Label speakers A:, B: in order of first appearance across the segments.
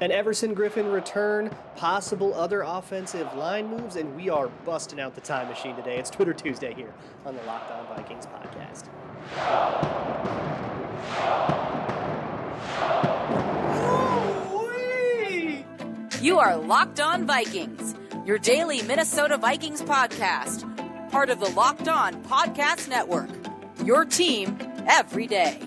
A: An Everson Griffin return, possible other offensive line moves, and we are busting out the time machine today. It's Twitter Tuesday here on the Locked On Vikings podcast.
B: You are Locked On Vikings, your daily Minnesota Vikings podcast, part of the Locked On Podcast Network, your team every day.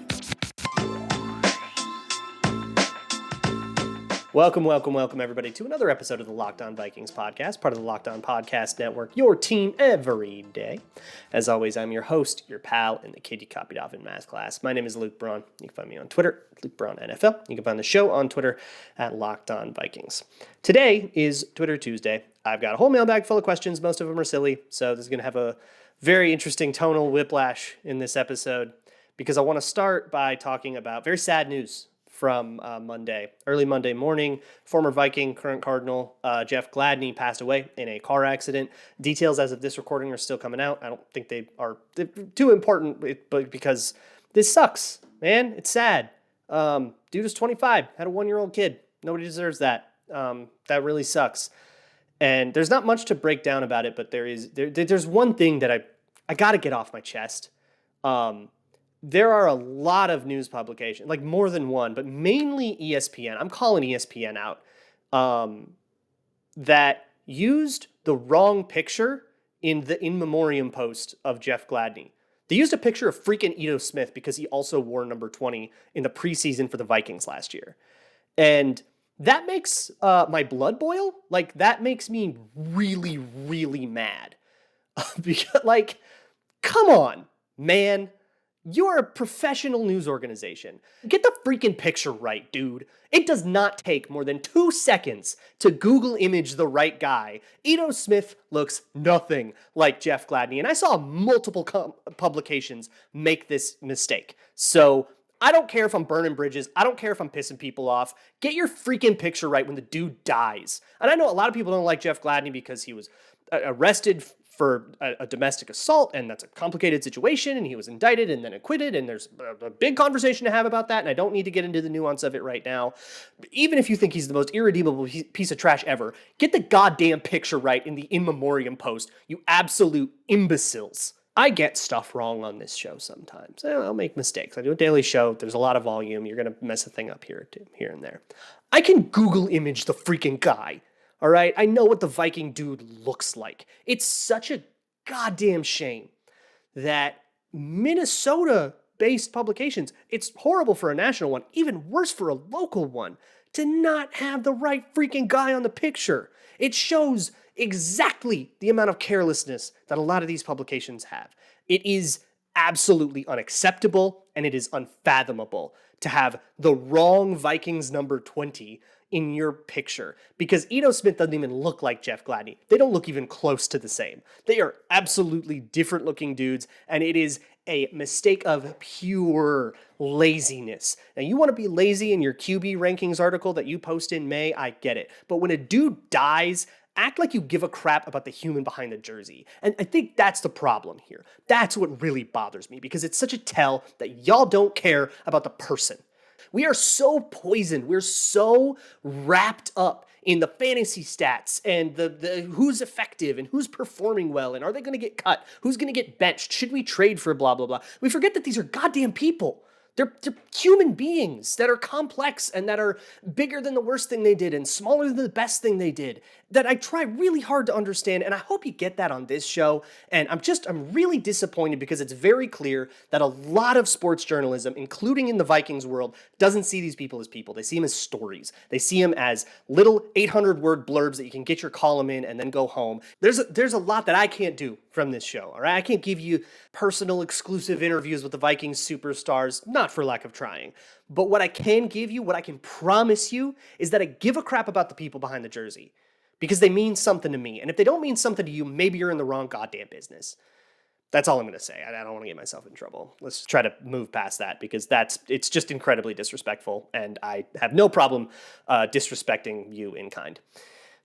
A: Welcome, everybody, to another episode of the Locked On Vikings podcast, part of the Locked On Podcast Network, your team every day. As always, I'm your host, your pal, and the kid you copied off in math class. My name is Luke Braun. You can find me on Twitter, Luke Braun NFL. You can find the show on Twitter at Locked On Vikings. Today is Twitter Tuesday. I've got a whole mailbag full of questions. Most of them are silly, so this is going to have a very interesting tonal whiplash in this episode because I want to start by talking about very sad news from early Monday morning. Former Viking, current Cardinal, Jeff Gladney passed away in a car accident. Details as of this recording are still coming out. I don't think they're too important, but because this sucks, man. It's sad. Dude is 25, had a 1-year-old kid. Nobody deserves that. That really sucks. And there's not much to break down about it, but there's one thing that I got to get off my chest. There are a lot of news publications, like more than one, but mainly ESPN. I'm calling ESPN out, that used the wrong picture in the in memoriam post of Jeff Gladney. They used a picture of freaking Ito Smith because he also wore number 20 in the preseason for the Vikings last year. And that makes my blood boil. Like, that makes me really, really mad. Because, like, come on, man. You're a professional news organization. Get the freaking picture right, dude. It does not take more than 2 seconds to Google image the right guy. Ito Smith looks nothing like Jeff Gladney, and I saw multiple publications make this mistake. So I don't care if I'm burning bridges. I don't care if I'm pissing people off. Get your freaking picture right when the dude dies. And I know a lot of people don't like Jeff Gladney because he was arrested for a domestic assault, and that's a complicated situation, and he was indicted and then acquitted, and there's a big conversation to have about that, and I don't need to get into the nuance of it right now. Even if you think he's the most irredeemable piece of trash ever, get the goddamn picture right in the in memoriam post, you absolute imbeciles. I get stuff wrong on this show sometimes. I'll make mistakes. I do a daily show. There's a lot of volume. You're going to mess a thing up here and there. I can Google image the freaking guy. All right, I know what the Viking dude looks like. It's such a goddamn shame that Minnesota-based publications, it's horrible for a national one, even worse for a local one, to not have the right freaking guy on the picture. It shows exactly the amount of carelessness that a lot of these publications have. It is absolutely unacceptable, and it is unfathomable to have the wrong Vikings number 20 in your picture, because Ito Smith doesn't even look like Jeff Gladney. They don't look even close to the same. They are absolutely different looking dudes, and it is a mistake of pure laziness. Now, you want to be lazy in your QB rankings article that you post in May, I get it. But when a dude dies, act like you give a crap about the human behind the jersey. And I think that's the problem here. That's what really bothers me, because it's such a tell that y'all don't care about the person. We are so poisoned. We're so wrapped up in the fantasy stats and the who's effective and who's performing well and are they going to get cut? Who's going to get benched? Should we trade for blah, blah, blah? We forget that these are goddamn people. They're human beings that are complex and that are bigger than the worst thing they did and smaller than the best thing they did, that I try really hard to understand, and I hope you get that on this show. And I'm really disappointed because it's very clear that a lot of sports journalism, including in the Vikings world, doesn't see these people as people. They see them as stories. They see them as little 800-word blurbs that you can get your column in and then go home. There's a lot that I can't do from this show, all right? I can't give you personal exclusive interviews with the Vikings superstars, not for lack of trying. But what I can give you, what I can promise you, is that I give a crap about the people behind the jersey because they mean something to me. And if they don't mean something to you, maybe you're in the wrong goddamn business. That's all I'm going to say. I don't want to get myself in trouble. Let's try to move past that because it's just incredibly disrespectful, and I have no problem disrespecting you in kind.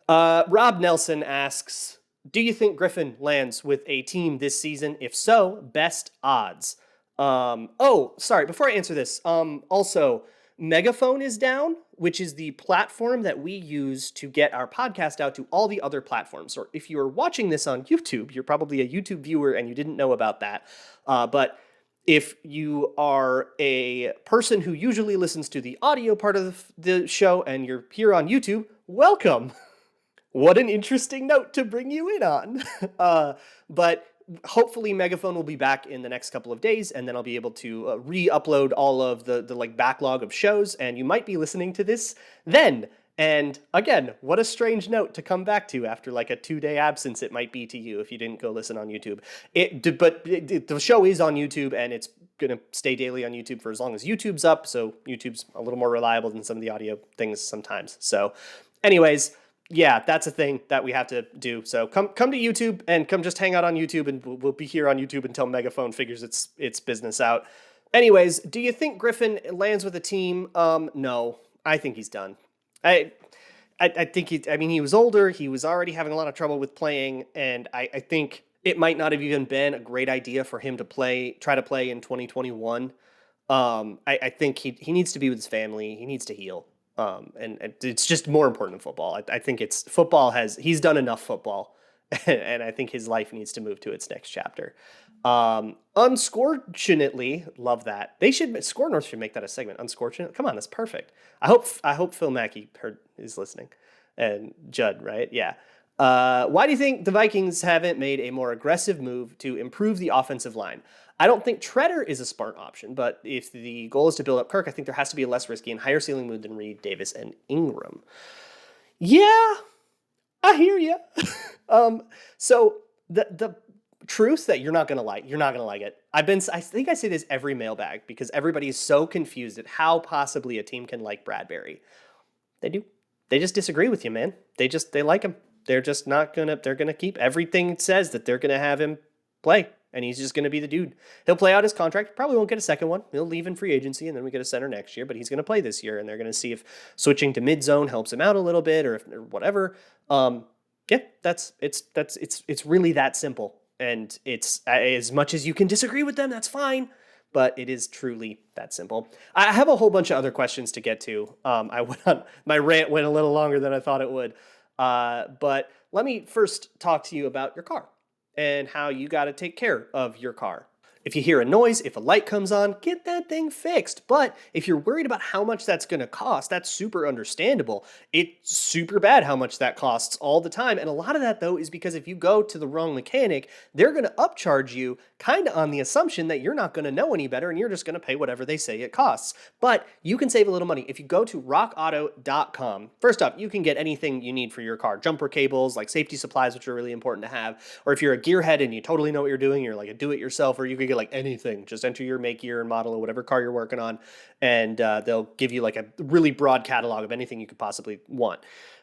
A: Rob Nelson asks, do you think Griffin lands with a team this season? If so, best odds. Sorry, before I answer this, also, Megaphone is down. which is the platform that we use to get our podcast out to all the other platforms. Or if you're watching this on YouTube, you're probably a YouTube viewer and you didn't know about that. But if you are a person who usually listens to the audio part of the show and you're here on YouTube, welcome. What an interesting note to bring you in on. But hopefully Megaphone will be back in the next couple of days, and then I'll be able to re-upload all of the like backlog of shows, and you might be listening to this then. And again, what a strange note to come back to after like a 2-day absence it might be to you if you didn't go listen on YouTube. The show is on YouTube, and it's going to stay daily on YouTube for as long as YouTube's up, so YouTube's a little more reliable than some of the audio things sometimes. So anyways, yeah, that's a thing that we have to do. So come to YouTube and come just hang out on YouTube, and we'll be here on YouTube until Megaphone figures its business out. Anyways, do you think Griffin lands with a team? No, I think he's done. I think he was older. He was already having a lot of trouble with playing, and I think it might not have even been a great idea for him to try to play in 2021. I think he needs to be with his family. He needs to heal. And it's just more important than football. I think he's done enough football, and I think his life needs to move to its next chapter. Unscortunately, love that. Score North should make that a segment. Unscortunate. Come on, that's perfect. I hope Phil Mackey is listening, and Judd, right? Yeah. Why do you think the Vikings haven't made a more aggressive move to improve the offensive line? I don't think Treader is a smart option, but if the goal is to build up Kirk, I think there has to be a less risky and higher ceiling move than Reed, Davis, and Ingram. Yeah, I hear you. So the truth that you're not gonna like it. I think I say this every mailbag because everybody is so confused at how possibly a team can like Bradbury. They do. They just disagree with you, man. They like him. They're just not gonna. They're gonna keep everything it says that they're gonna have him play, and he's just gonna be the dude. He'll play out his contract. Probably won't get a second one. He'll leave in free agency, and then we get a center next year. But he's gonna play this year, and they're gonna see if switching to mid zone helps him out a little bit, or whatever. Yeah, it's really that simple. And it's as much as you can disagree with them, that's fine. But it is truly that simple. I have a whole bunch of other questions to get to. My rant went a little longer than I thought it would. But let me first talk to you about your car and how you got to take care of your car. If you hear a noise, if a light comes on, get that thing fixed. But if you're worried about how much that's going to cost, that's super understandable. It's super bad how much that costs all the time. And a lot of that, though, is because if you go to the wrong mechanic, they're going to upcharge you kind of on the assumption that you're not going to know any better and you're just going to pay whatever they say it costs. But you can save a little money. If you go to rockauto.com, first off, you can get anything you need for your car. Jumper cables, like safety supplies, which are really important to have. Or if you're a gearhead and you totally know what you're doing, you're like a do-it-yourself, or you could get like anything. Just enter your make, year, and model of whatever car you're working on, and they'll give you like a really broad catalog of anything you could possibly want.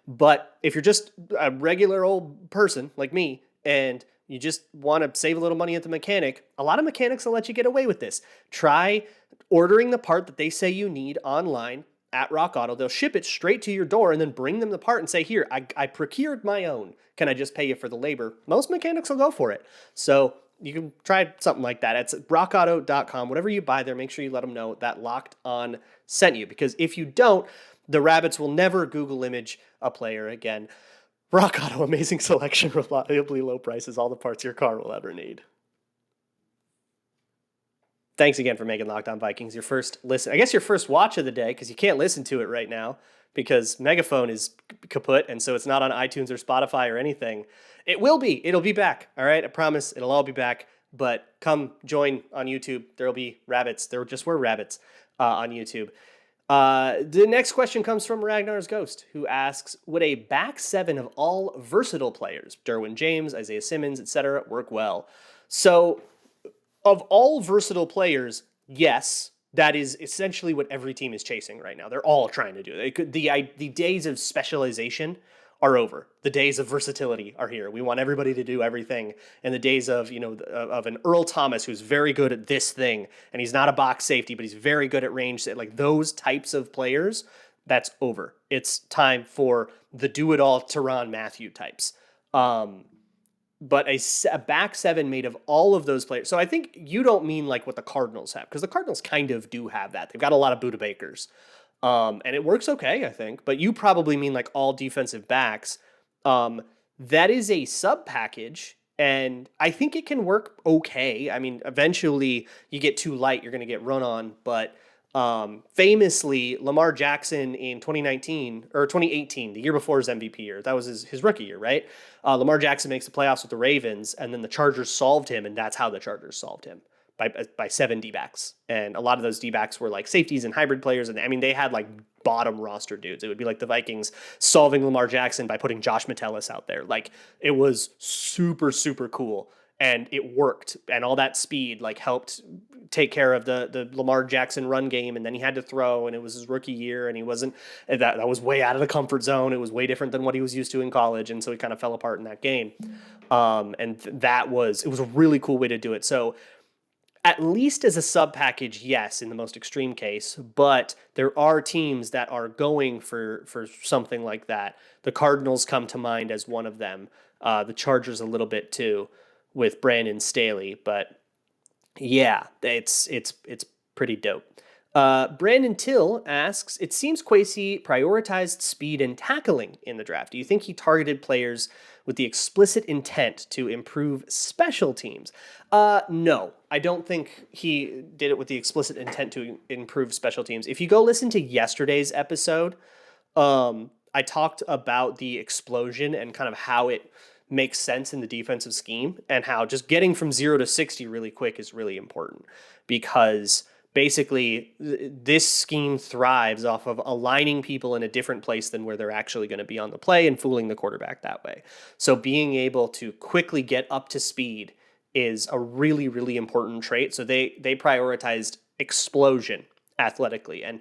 A: But if you're just a regular old person like me, and you just want to save a little money at the mechanic, a lot of mechanics will let you get away with this. Try ordering the part that they say you need online at Rock Auto. They'll ship it straight to your door and then bring them the part and say, here, I procured my own. Can I just pay you for the labor? Most mechanics will go for it. So you can try something like that. It's rockauto.com. Whatever you buy there, make sure you let them know that Locked On sent you. Because if you don't, the rabbits will never Google image a player again. Rock Auto, amazing selection, reliably low prices, all the parts your car will ever need. Thanks again for making Locked On Vikings your first listen. I guess your first watch of the day, because you can't listen to it right now because Megaphone is kaput, and so it's not on iTunes or Spotify or anything. It will be. It'll be back, all right? I promise it'll all be back, but come join on YouTube. There'll be rabbits. There just were rabbits on YouTube. The next question comes from Ragnar's Ghost, who asks, would a back seven of all versatile players, Derwin James, Isaiah Simmons, etc., work well? So, of all versatile players, yes, that is essentially what every team is chasing right now. They're all trying to do it. The days of specialization are over. The days of versatility are here. We want everybody to do everything. And the days of, of an Earl Thomas who's very good at this thing, and he's not a box safety, but he's very good at range, like those types of players, that's over. It's time for the do-it-all Tyrann Mathieu types. But a back seven made of all of those players. So I think you don't mean like what the Cardinals have, because the Cardinals kind of do have that. They've got a lot of Buda Bakers. And it works okay, I think. But you probably mean like all defensive backs. That is a sub package, and I think it can work okay. I mean, eventually you get too light, you're going to get run on. But famously, Lamar Jackson in 2019 or 2018, the year before his MVP year, that was his rookie year, right? Lamar Jackson makes the playoffs with the Ravens, and then the Chargers solved him, and that's how the Chargers solved him by 7 D-backs. And a lot of those D-backs were like safeties and hybrid players. And I mean, they had like bottom roster dudes. It would be like the Vikings solving Lamar Jackson by putting Josh Metellus out there. Like, it was super, super cool. And it worked. And all that speed like helped take care of the Lamar Jackson run game. And then he had to throw, and it was his rookie year, and he wasn't, that was way out of the comfort zone. It was way different than what he was used to in college. And so he kind of fell apart in that game. It was a really cool way to do it. So at least as a sub package, yes, in the most extreme case, but there are teams that are going for something like that. The Cardinals come to mind as one of them. The Chargers a little bit too, with Brandon Staley. But yeah, it's pretty dope. Brandon Till asks, it seems Kwesi prioritized speed and tackling in the draft. Do you think he targeted players with the explicit intent to improve special teams? No, I don't think he did it with the explicit intent to improve special teams. If you go listen to yesterday's episode, I talked about the explosion and kind of how it makes sense in the defensive scheme, and how just getting from 0 to 60 really quick is really important, because basically this scheme thrives off of aligning people in a different place than where they're actually going to be on the play and fooling the quarterback that way. So being able to quickly get up to speed is a really, really important trait. So they prioritized explosion athletically. And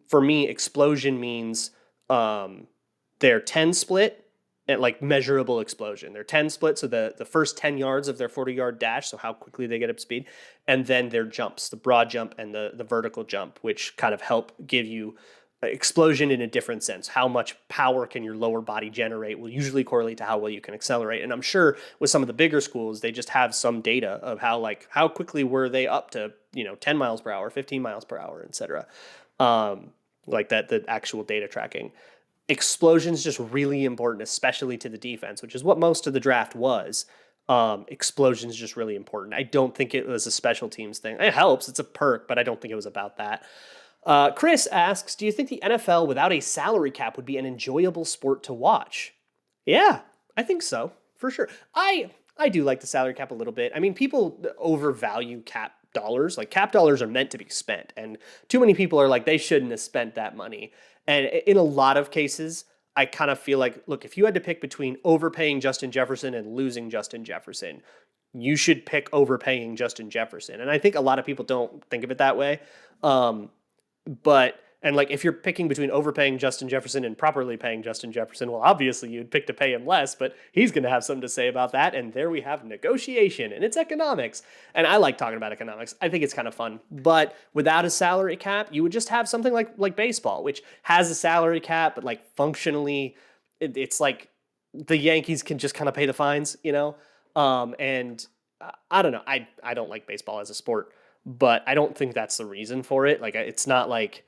A: for me, explosion means their 10 split, and like measurable explosion. They're 10 split, so the first 10 yards of their 40-yard dash, so how quickly they get up to speed, and then their jumps, the broad jump and the vertical jump, which kind of help give you explosion in a different sense. How much power can your lower body generate will usually correlate to how well you can accelerate. And I'm sure with some of the bigger schools, they just have some data of how quickly were they up to 10 miles per hour, 15 miles per hour, etc. Like that, the actual data tracking. Explosion is just really important, especially to the defense, which is what most of the draft was. Explosion is just really important. I don't think it was a special teams thing. It helps. It's a perk, but I don't think it was about that. Chris asks, do you think the NFL without a salary cap would be an enjoyable sport to watch? Yeah, I think so, for sure. I do like the salary cap a little bit. I mean, people overvalue cap dollars. Like, cap dollars are meant to be spent, and too many people are like, they shouldn't have spent that money. And in a lot of cases, I kind of feel like, look, if you had to pick between overpaying Justin Jefferson and losing Justin Jefferson, you should pick overpaying Justin Jefferson. And I think a lot of people don't think of it that way. And like, if you're picking between overpaying Justin Jefferson and properly paying Justin Jefferson, well, obviously you'd pick to pay him less, but he's going to have something to say about that. And there we have negotiation, and it's economics. And I like talking about economics. I think it's kind of fun. But without a salary cap, you would just have something like baseball, which has a salary cap, but like functionally, it's like the Yankees can just kind of pay the fines, I don't know. I don't like baseball as a sport, but I don't think that's the reason for it. Like, it's not like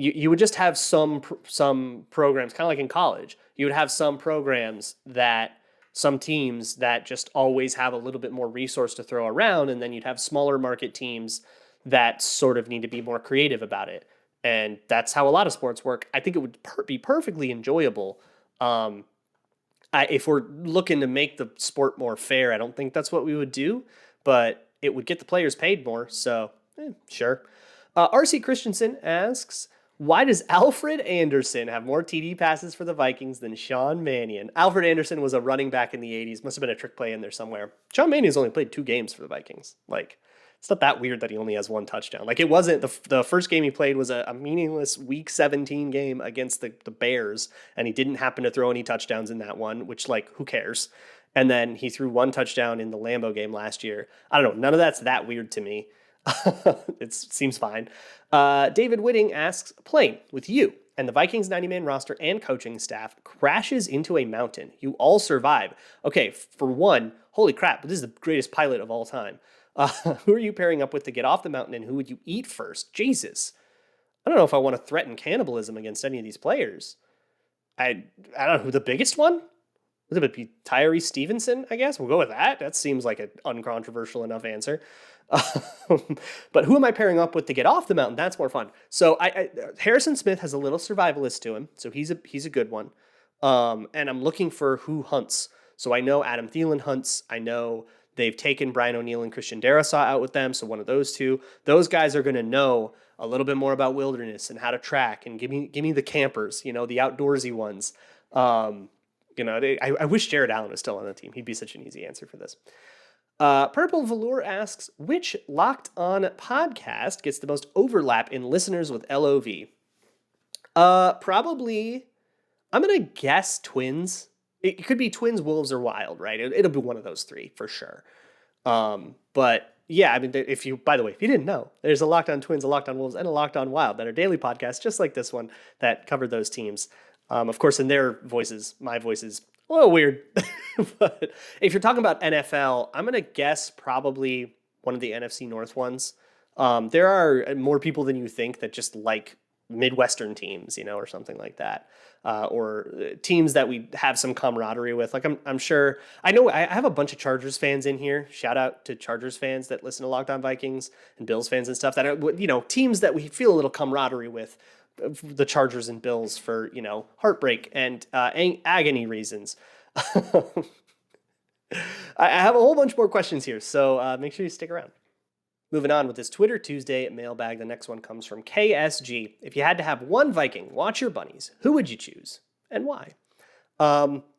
A: you would just have some programs, kind of like in college. You would have some programs some teams that just always have a little bit more resource to throw around, and then you'd have smaller market teams that sort of need to be more creative about it. And that's how a lot of sports work. I think it would be perfectly enjoyable. If we're looking to make the sport more fair, I don't think that's what we would do, but it would get the players paid more. So, sure. RC Christensen asks, why does Alfred Anderson have more TD passes for the Vikings than Sean Mannion? Alfred Anderson was a running back in the 80s. Must have been a trick play in there somewhere. Sean Mannion's only played 2 games for the Vikings. Like, it's not that weird that he only has 1 touchdown. Like, it wasn't the first game he played was a meaningless Week 17 game against the Bears, and he didn't happen to throw any touchdowns in that one, which, like, who cares? And then he threw 1 touchdown in the Lambeau game last year. I don't know. None of that's that weird to me. It seems fine. David Whitting asks, playing with you and the Vikings 90-man roster and coaching staff crashes into a mountain. You all survive. Okay, for one, holy crap, this is the greatest pilot of all time. Who are you pairing up with to get off the mountain, and who would you eat first? Jesus. I don't know if I want to threaten cannibalism against any of these players. I don't know who the biggest one. Would it be Tyree Stevenson? I guess we'll go with that. That seems like an uncontroversial enough answer. But who am I pairing up with to get off the mountain? That's more fun. So Harrison Smith has a little survivalist to him, so he's a good one. And I'm looking for who hunts. So I know Adam Thielen hunts. I know they've taken Brian O'Neill and Christian Darrisaw out with them. So one of those two, those guys are going to know a little bit more about wilderness and how to track and give me the campers, the outdoorsy ones. I wish Jared Allen was still on the team. He'd be such an easy answer for this. Purple Velour asks, which Locked On podcast gets the most overlap in listeners with LOV? Probably, I'm going to guess Twins. It could be Twins, Wolves, or Wild, right? It'll be one of those three for sure. But yeah, I mean, by the way, if you didn't know, there's a Locked On Twins, a Locked On Wolves, and a Locked On Wild that are daily podcasts, just like this one, that cover those teams. Of course, in their voices, my voice is a little weird. But if you're talking about NFL, I'm going to guess probably one of the NFC North ones. There are more people than you think that just like Midwestern teams, or something like that. Or teams that we have some camaraderie with. Like I'm sure, I know I have a bunch of Chargers fans in here. Shout out to Chargers fans that listen to Locked On Vikings and Bills fans and stuff that are, teams that we feel a little camaraderie with. The Chargers and Bills for, heartbreak and agony reasons. I have a whole bunch more questions here, so make sure you stick around. Moving on with this Twitter Tuesday mailbag, the next one comes from KSG. If you had to have one Viking watch your bunnies, who would you choose and why?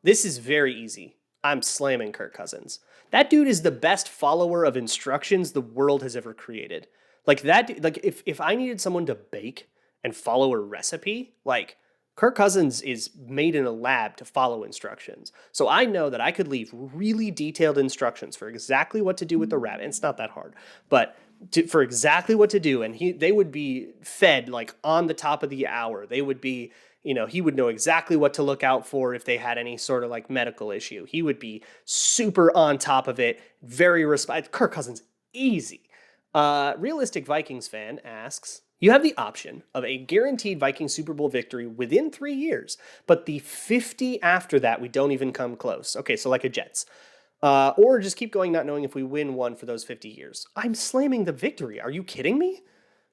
A: This is very easy. I'm slamming Kirk Cousins. That dude is the best follower of instructions the world has ever created. Like that, like if I needed someone to bake and follow a recipe, like Kirk Cousins is made in a lab to follow instructions. So I know that I could leave really detailed instructions for exactly what to do with the rabbit. It's not that hard, but for exactly what to do. And they would be fed like on the top of the hour. They would be, he would know exactly what to look out for if they had any sort of like medical issue. He would be super on top of it. Very Kirk Cousins, easy. Realistic Vikings fan asks, you have the option of a guaranteed Viking Super Bowl victory within 3 years, but the 50 after that, we don't even come close. Okay, so like a Jets. Or just keep going not knowing if we win one for those 50 years. I'm slamming the victory. Are you kidding me?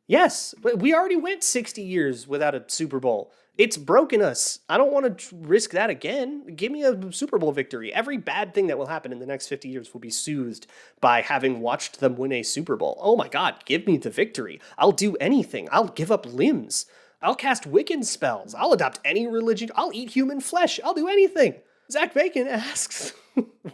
A: Yes, we already went 60 years without a Super Bowl. It's broken us. I don't want to risk that again. Give me a Super Bowl victory. Every bad thing that will happen in the next 50 years will be soothed by having watched them win a Super Bowl. Oh my God, give me the victory. I'll do anything. I'll give up limbs. I'll cast Wiccan spells. I'll adopt any religion. I'll eat human flesh. I'll do anything. Zach Bacon asks,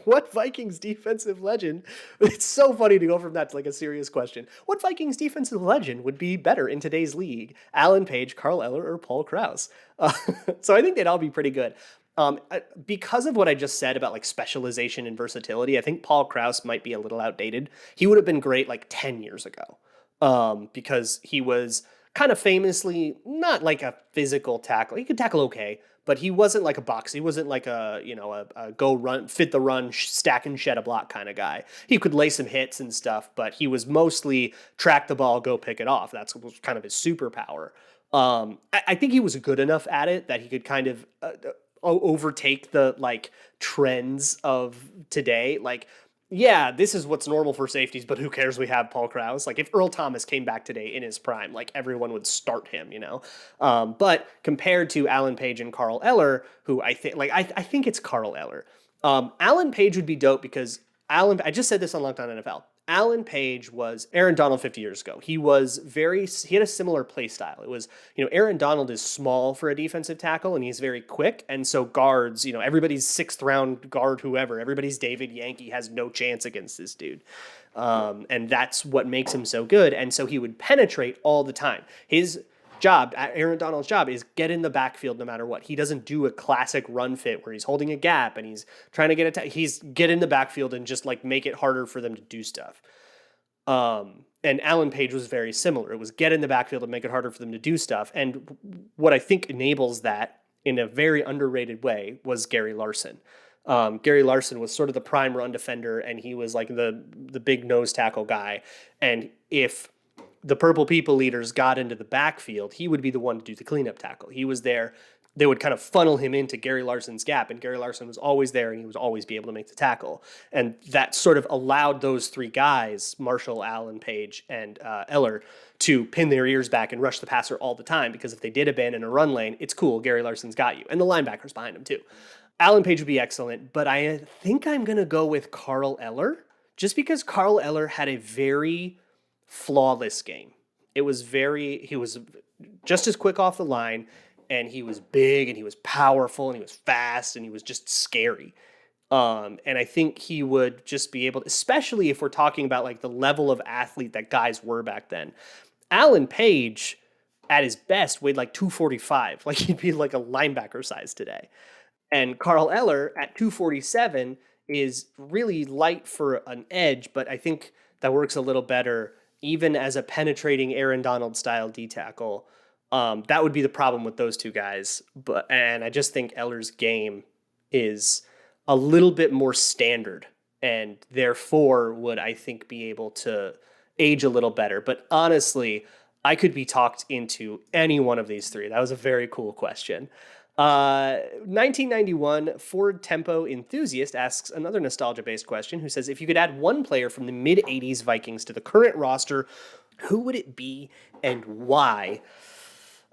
A: what Vikings defensive legend? It's so funny to go from that to like a serious question. What Vikings defensive legend would be better in today's league? Alan Page, Carl Eller, or Paul Krause? So I think they'd all be pretty good. Because of what I just said about like specialization and versatility, I think Paul Krause might be a little outdated. He would have been great like 10 years ago because he was kind of famously not like a physical tackle. He could tackle okay, but he wasn't like a box. He wasn't like a go run, fit the run, stack and shed a block kind of guy. He could lay some hits and stuff, but he was mostly track the ball, go pick it off. That's kind of his superpower. I think he was good enough at it that he could kind of overtake the like trends of today. Like, yeah, this is what's normal for safeties, but who cares? We have Paul Krause. Like if Earl Thomas came back today in his prime, like everyone would start him, But compared to Alan Page and Carl Eller, who I think it's Carl Eller. Alan Page would be dope because I just said this on Locked On NFL. Alan Page was Aaron Donald 50 years ago. He had a similar play style. It was, Aaron Donald is small for a defensive tackle and he's very quick. And so guards, everybody's 6th round guard, whoever, everybody's David Yankee has no chance against this dude. And that's what makes him so good. And so he would penetrate all the time. His job, Aaron Donald's job, is get in the backfield no matter what. He doesn't do a classic run fit where he's holding a gap and he's trying to he's get in the backfield and just like make it harder for them to do stuff. And Alan Page was very similar. It was get in the backfield and make it harder for them to do stuff. And what I think enables that in a very underrated way was Gary Larson. Gary Larson was sort of the prime run defender and he was like the big nose tackle guy. And if the Purple People leaders got into the backfield, he would be the one to do the cleanup tackle. He was there. They would kind of funnel him into Gary Larson's gap, and Gary Larson was always there, and he would always be able to make the tackle. And that sort of allowed those three guys, Marshall, Allen, Page, and Eller, to pin their ears back and rush the passer all the time, because if they did abandon a run lane, it's cool, Gary Larson's got you. And the linebackers behind him too. Allen Page would be excellent, but I think I'm going to go with Carl Eller, just because Carl Eller had a very flawless game. He was just as quick off the line, and he was big, and he was powerful, and he was fast, and he was just scary. And I think he would just be able to, especially if we're talking about like the level of athlete that guys were back then. Allen Page, at his best, weighed like 245. Like he'd be like a linebacker size today. And Carl Eller at 247 is really light for an edge, but I think that works a little better even as a penetrating Aaron Donald style D tackle. That would be the problem with those two guys. And I just think Eller's game is a little bit more standard, and therefore would, I think, be able to age a little better. But honestly, I could be talked into any one of these three. That was a very cool question. 1991 Ford Tempo Enthusiast asks another nostalgia-based question, who says, if you could add one player from the mid-'80s Vikings to the current roster, who would it be and why?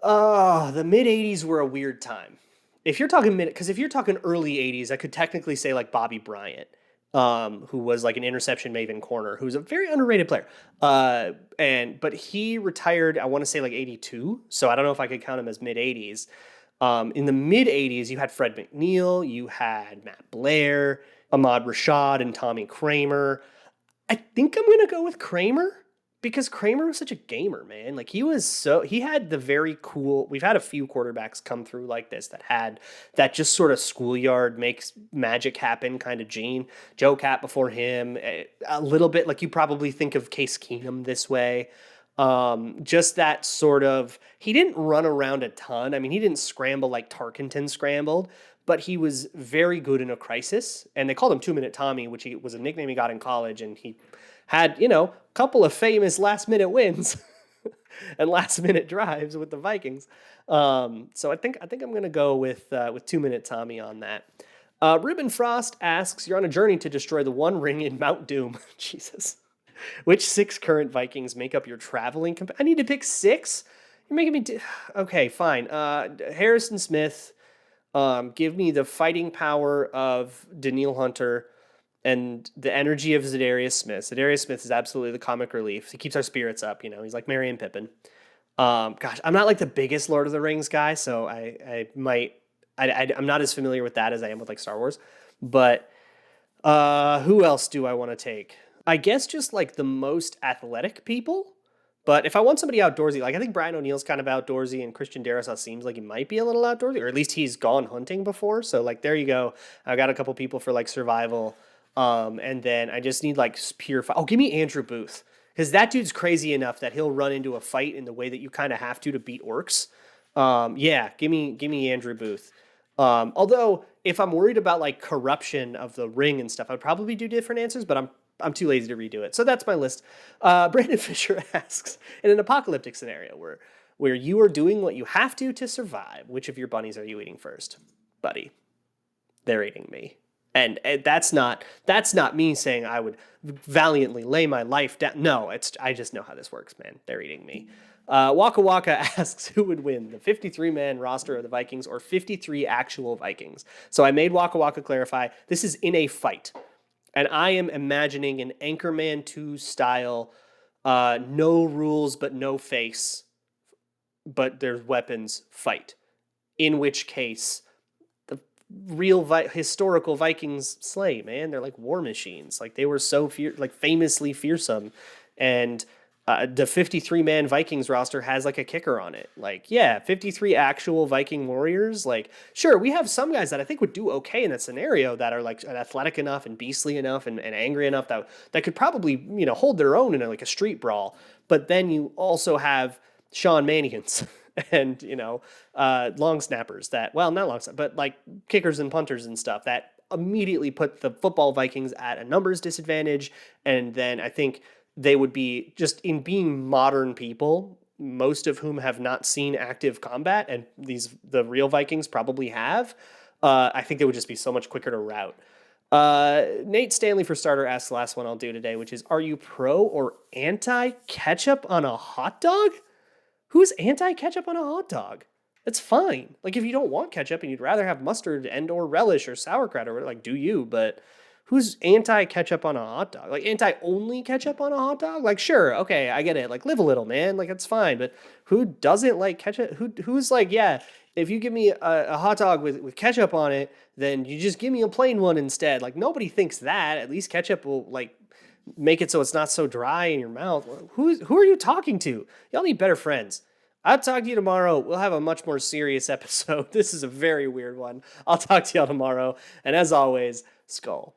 A: The mid-'80s were a weird time. If you're talking because if you're talking early 80s, I could technically say like Bobby Bryant, who was like an interception maven corner, who's a very underrated player. But he retired, I want to say like 82, so I don't know if I could count him as mid-'80s. In the mid-'80s, you had Fred McNeil, you had Matt Blair, Ahmad Rashad, and Tommy Kramer. I think I'm going to go with Kramer, because Kramer was such a gamer, man. Like he had the very cool, we've had a few quarterbacks come through like this that had that just sort of schoolyard makes magic happen kind of gene. Joe Cat before him, a little bit like you probably think of Case Keenum this way. Just that sort of, he didn't run around a ton. I mean, he didn't scramble like Tarkenton scrambled, but he was very good in a crisis. And they called him 2-Minute Tommy, which was a nickname he got in college. And he had, a couple of famous last minute wins and last minute drives with the Vikings. So I think I'm going to go with 2-Minute Tommy on that. Ruben Frost asks, you're on a journey to destroy the One Ring in Mount Doom. Jesus. Which 6 current Vikings make up your traveling I need to pick 6? You're making me okay, fine. Harrison Smith, give me the fighting power of Daniil Hunter and the energy of Zadarius Smith. Zadarius Smith is absolutely the comic relief. He keeps our spirits up, he's like Merry and Pippin. Gosh, I'm not like the biggest Lord of the Rings guy, so I'm not as familiar with that as I am with like Star Wars. But who else do I want to take? I guess just like the most athletic people. But if I want somebody outdoorsy, like I think Brian O'Neill's kind of outdoorsy, and Christian Darrisaw seems like he might be a little outdoorsy, or at least he's gone hunting before. So like there you go. I got a couple people for like survival. And then I just need like pure fight. Oh, give me Andrew Booth, because that dude's crazy enough that he'll run into a fight in the way that you kind of have to beat orcs. Yeah, give me Andrew Booth. Although if I'm worried about like corruption of the ring and stuff, I'd probably do different answers, but I'm too lazy to redo it. So that's my list. Brandon Fisher asks, in an apocalyptic scenario where you are doing what you have to survive, which of your bunnies are you eating first? Buddy, they're eating me. And that's not me saying I would valiantly lay my life down. No, I just know how this works, man. They're eating me. Waka Waka asks, who would win, the 53-man roster of the Vikings or 53 actual Vikings? So I made Waka Waka clarify, this is in a fight. And I am imagining an Anchorman 2 style, no rules but no face, but there's weapons fight. In which case, the real historical Vikings slay, man. They're like war machines. Like they were so famously fearsome. And the 53-man Vikings roster has like a kicker on it. Like, yeah, 53 actual Viking warriors. Like, sure, we have some guys that I think would do okay in that scenario that are like athletic enough and beastly enough and angry enough that could probably, hold their own in like a street brawl. But then you also have Sean Mannions and, long snappers that, well, not long snappers, but like kickers and punters and stuff that immediately put the football Vikings at a numbers disadvantage. And then I think they would be just in being modern people, most of whom have not seen active combat, and the real Vikings probably have. I think they would just be so much quicker to route. Nate Stanley for starter asks the last one I'll do today, which is, are you pro or anti ketchup on a hot dog? Who's anti ketchup on a hot dog? That's fine. Like, if you don't want ketchup and you'd rather have mustard and or relish or sauerkraut or whatever, like, do you? But who's anti ketchup on a hot dog? Like, anti only ketchup on a hot dog? Like, sure, okay, I get it. Like, live a little, man. Like, that's fine. But who doesn't like ketchup? Who's like, yeah, if you give me a hot dog with ketchup on it, then you just give me a plain one instead. Like, nobody thinks that. At least ketchup will, like, make it so it's not so dry in your mouth. Who are you talking to? Y'all need better friends. I'll talk to you tomorrow. We'll have a much more serious episode. This is a very weird one. I'll talk to y'all tomorrow. And as always, Skull.